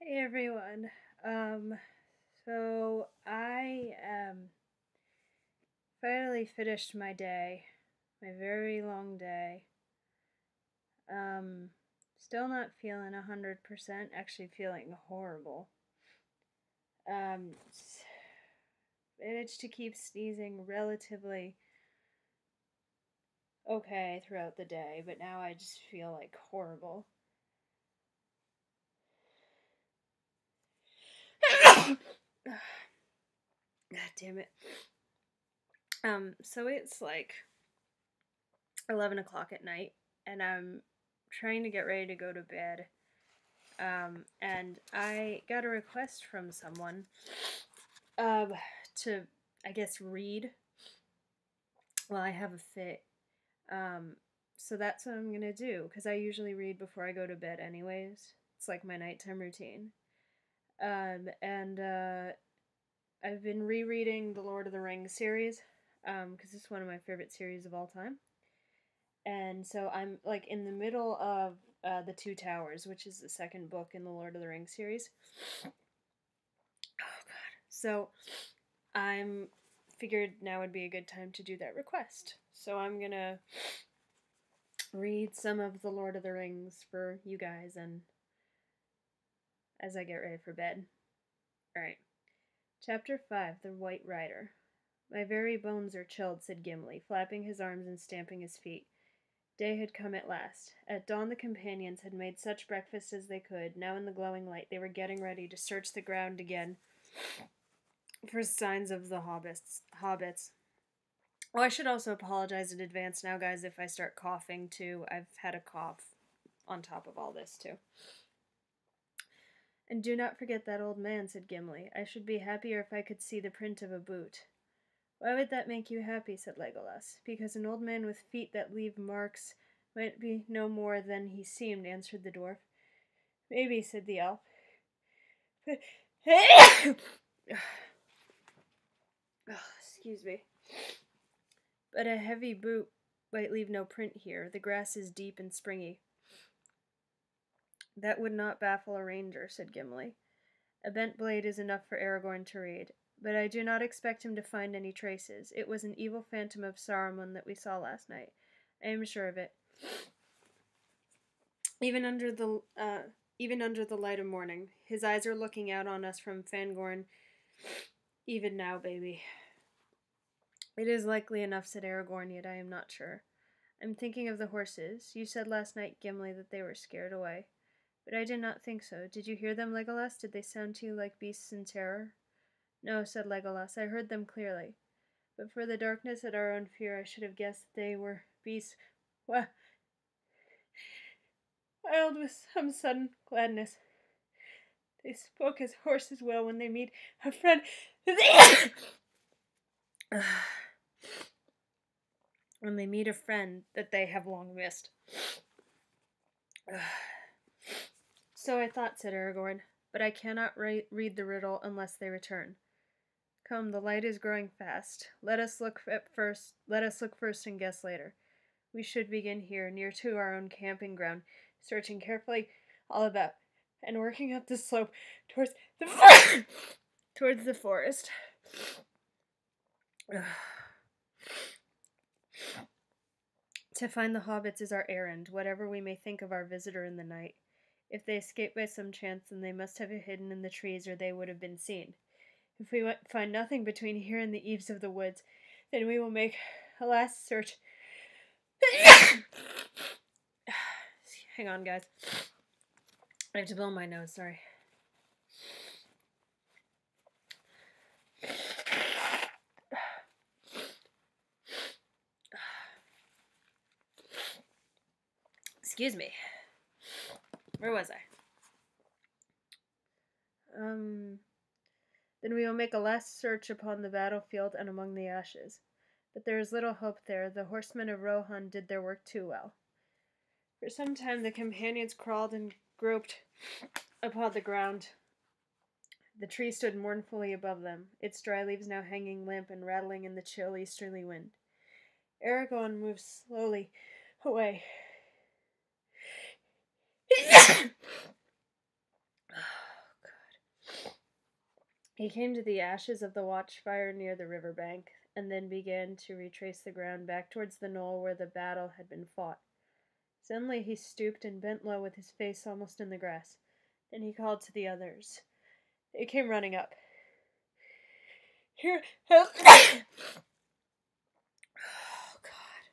Hey everyone. So I finally finished my day, my very long day. Um, Still not feeling 100%, actually feeling horrible. Um, Managed to keep sneezing relatively okay throughout the day, but now I just feel like horrible. God damn it. So it's like 11 o'clock at night, and I'm trying to get ready to go to bed. And I got a request from someone um, to, I guess, read while I have a fit. Um, so that's what I'm going to do, because I usually read before I go to bed, anyways. It's like my nighttime routine. And I've been rereading the Lord of the Rings series, because it's one of my favorite series of all time. And so I'm like in the middle of the Two Towers, which is the second book in the Lord of the Rings series. Oh God! So I'm figured now would be a good time to do that request. So I'm gonna read some of the Lord of the Rings for you guys, and as I get ready for bed. All right. Chapter 5: The White Rider. My very bones are chilled, said Gimli, flapping his arms and stamping his feet. Day had come at last. At dawn the companions had made such breakfast as they could. Now in the glowing light they were getting ready to search the ground again for signs of the hobbits. Oh, I should also apologize in advance now, guys, if I start coughing too. I've had a cough on top of all this too. And do not forget that old man, said Gimli. I should be happier if I could see the print of a boot. Why would that make you happy, said Legolas. Because an old man with feet that leave marks might be no more than he seemed, answered the dwarf. Maybe, said the elf. But excuse me. But a heavy boot might leave no print here. The grass is deep and springy. That would not baffle a ranger, said Gimli. A bent blade is enough for Aragorn to read. But I do not expect him to find any traces. It was an evil phantom of Saruman that we saw last night. I am sure of it. Even under the light of morning, his eyes are looking out on us from Fangorn. Even now, baby. It is likely enough, said Aragorn, yet I am not sure. I'm thinking of the horses. You said last night, Gimli, that they were scared away. But I did not think so. Did you hear them, Legolas? Did they sound to you like beasts in terror? No, said Legolas. I heard them clearly. But for the darkness and our own fear, I should have guessed that they were beasts. Wild with some sudden gladness. They spoke as horses will when they meet a friend. When they meet a friend that they have long missed. So I thought, said Aragorn, but I cannot read the riddle unless they return. Come, the light is growing fast. Let us look first and guess later. We should begin here, near to our own camping ground, searching carefully all about, and working up the slope towards the towards the forest. To find the hobbits is our errand, whatever we may think of our visitor in the night. If they escape by some chance, then they must have hidden in the trees, or they would have been seen. If we find nothing between here and the eaves of the woods, then we will make a last search. Hang on, guys. I have to blow my nose, sorry. Excuse me. Where was I? Then we will make a last search upon the battlefield and among the ashes. But there is little hope there. The horsemen of Rohan did their work too well. For some time the companions crawled and groped upon the ground. The tree stood mournfully above them, its dry leaves now hanging limp and rattling in the chill easterly wind. Aragorn moved slowly away. He came to the ashes of the watchfire near the river bank, and then began to retrace the ground back towards the knoll where the battle had been fought. Suddenly he stooped and bent low with his face almost in the grass. Then he called to the others. They came running up. Here, help! Oh, God.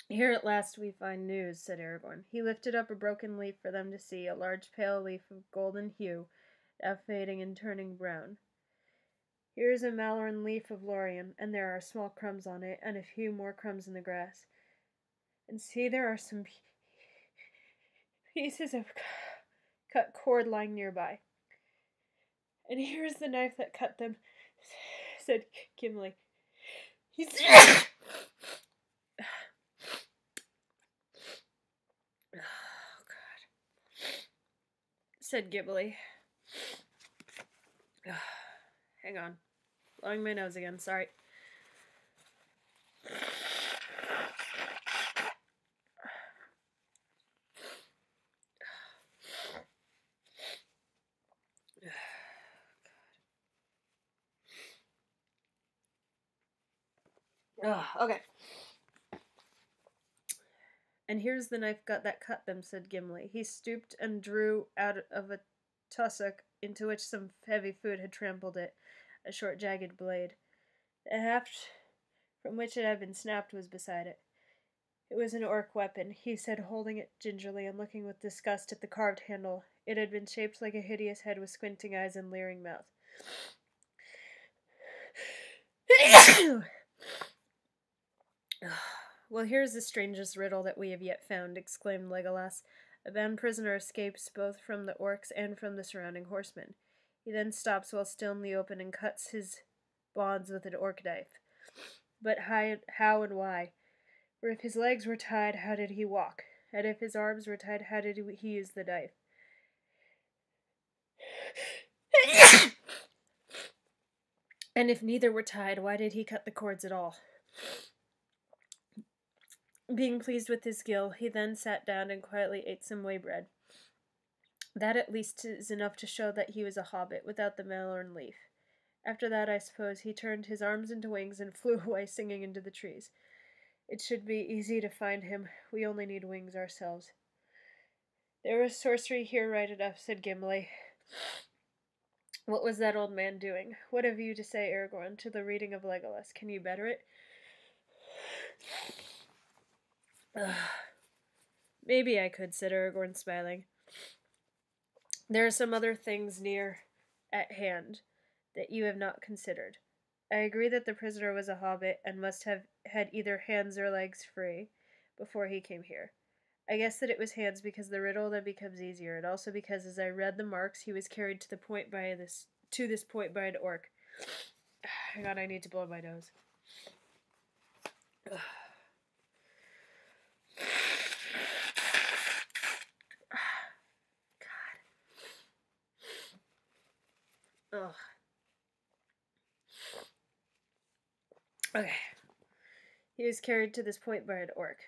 Here at last we find news, said Aragorn. He lifted up a broken leaf for them to see, a large pale leaf of golden hue, now fading and turning brown. Here is a Maloran leaf of Lorien, and there are small crumbs on it, and a few more crumbs in the grass. And see, there are some pieces of cut cord lying nearby. And here is the knife that cut them, said Gimli. He's... Oh, God, said Gimli. Hang on. Blowing my nose again, sorry. Okay. And here's the knife that cut them, said Gimli. He stooped and drew out of a tussock into which some heavy foot had trampled it, a short jagged blade. The haft from which it had been snapped was beside it. It was an orc weapon, he said, holding it gingerly and looking with disgust at the carved handle. It had been shaped like a hideous head with squinting eyes and leering mouth. Well, here's the strangest riddle that we have yet found, exclaimed Legolas. A bound prisoner escapes both from the orcs and from the surrounding horsemen. He then stops while still in the open and cuts his bonds with an orc knife. But how and why? For if his legs were tied, how did he walk? And if his arms were tied, how did he use the knife? And if neither were tied, why did he cut the cords at all? Being pleased with his skill, he then sat down and quietly ate some whey bread. That at least is enough to show that he was a hobbit, without the Maloran leaf. After that, I suppose, he turned his arms into wings and flew away singing into the trees. It should be easy to find him. We only need wings ourselves. There was sorcery here right enough, said Gimli. What was that old man doing? What have you to say, Aragorn, to the reading of Legolas? Can you better it? Maybe I could, said Aragorn, smiling. There are some other things near at hand that you have not considered. I agree that the prisoner was a hobbit and must have had either hands or legs free before he came here. I guess that it was hands because the riddle then becomes easier, and also because as I read the marks, he was carried to this point by an orc. Hang on, I need to blow my nose. God. Ugh. Okay. He was carried to this point by an orc.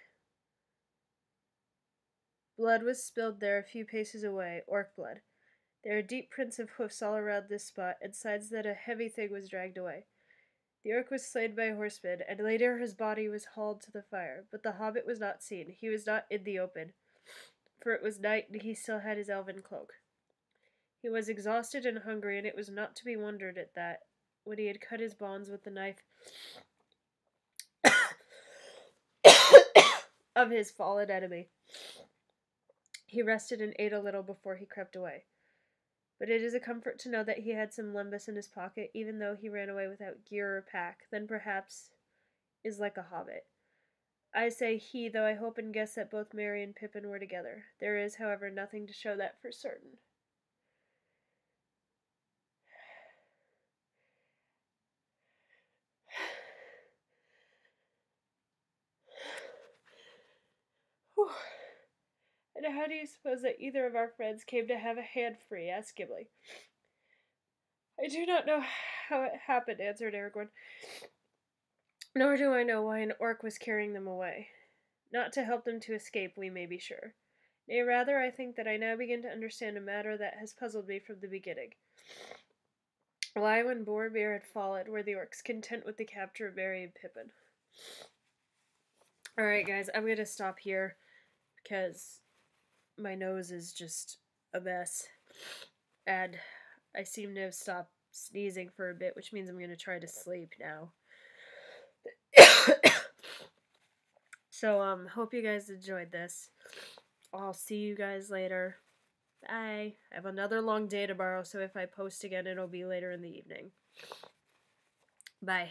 Blood was spilled there a few paces away, orc blood. There are deep prints of hoofs all around this spot, and signs that a heavy thing was dragged away. The orc was slain by horsemen, and later his body was hauled to the fire, but the hobbit was not seen. He was not in the open, for it was night, and he still had his elven cloak. He was exhausted and hungry, and it was not to be wondered at that, when he had cut his bonds with the knife of his fallen enemy. He rested and ate a little before he crept away. But it is a comfort to know that he had some lembas in his pocket, even though he ran away without gear or pack, then perhaps is like a hobbit. I say he, though I hope and guess that both Merry and Pippin were together. There is, however, nothing to show that for certain. And how do you suppose that either of our friends came to have a hand free? Asked Gimli. I do not know how it happened, answered Aragorn. Nor do I know why an orc was carrying them away. Not to help them to escape, we may be sure. Nay, rather, I think that I now begin to understand a matter that has puzzled me from the beginning. Why, when Boromir had fallen, were the orcs content with the capture of Merry and Pippin? Alright, guys, I'm gonna stop here because my nose is just a mess. And I seem to have stopped sneezing for a bit, which means I'm gonna try to sleep now. So, hope you guys enjoyed this. I'll see you guys later. Bye. I have another long day tomorrow, so if I post again, it'll be later in the evening. Bye.